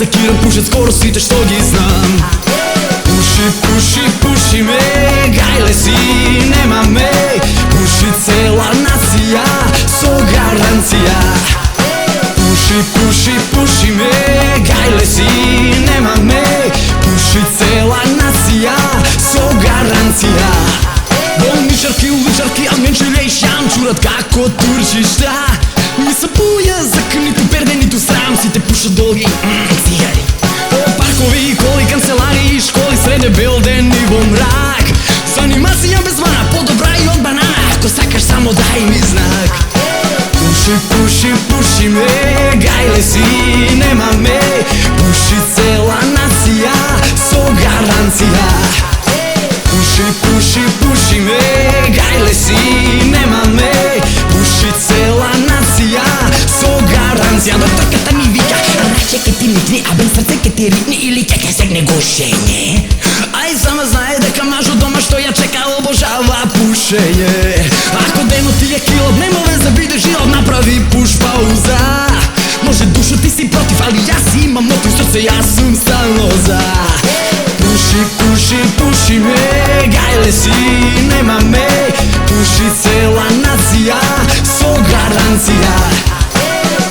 стакирам, пушат скоро сите што ги знам. Пуши, пуши, пуши ме, гајле си, нема ме. Пуши цела нација, со гаранција. Пуши, пуши, пуши ме, гајле си, нема ме. Пуши цела нација, со гаранција. Болничарки, уличарки, Almenculation чурат како турчишта. Не се буја зак, ниту перде, ниту срам, сите пушат долги цигари. По паркови, коли, канцелари, школи, среде бел ден и во мрак. Занимација без мана, подобра и од банана, ако сакаш само дај ми знак. Пуши, пуши, пуши ме, гајле си, нема ме. Пуши цела нација, со гаранција. Пуши, пуши, пуши ме, гајле си, нема ме. Пуши цела нација, со гаранција. Докторката ми вика, раче ке ти микни, а без срце ке ти ритни или ке сегне гушење. Ај сама знае дека мажот дома што ја чека обожава пушење. Ако денот ти е килот, немовен за биде живот, направи пуш пауза. Може душо ти си против, али јас имам мотив, срце јас сум стално за. Пуши, пуши, пуши ме, гајле си, нема ме. Пуши цела нација, со гаранција.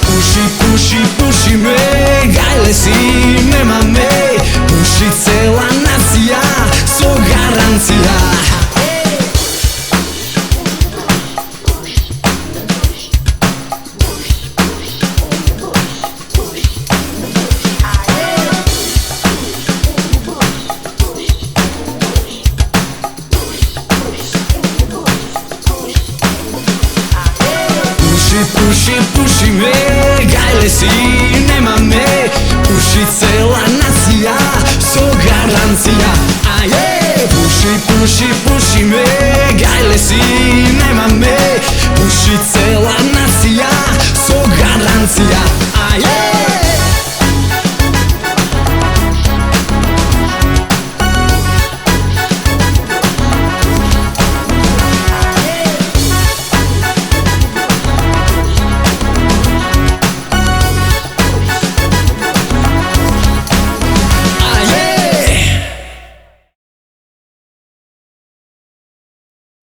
Пуши, пуши, пуши ме, гајле си, нема ме. Пуши цела нација, со гаранција. Пуши, пуши ме, гајле си, нема ме. Пуши цела нација, со гаранција. Пуши, пуши, пуши ме, гајле си,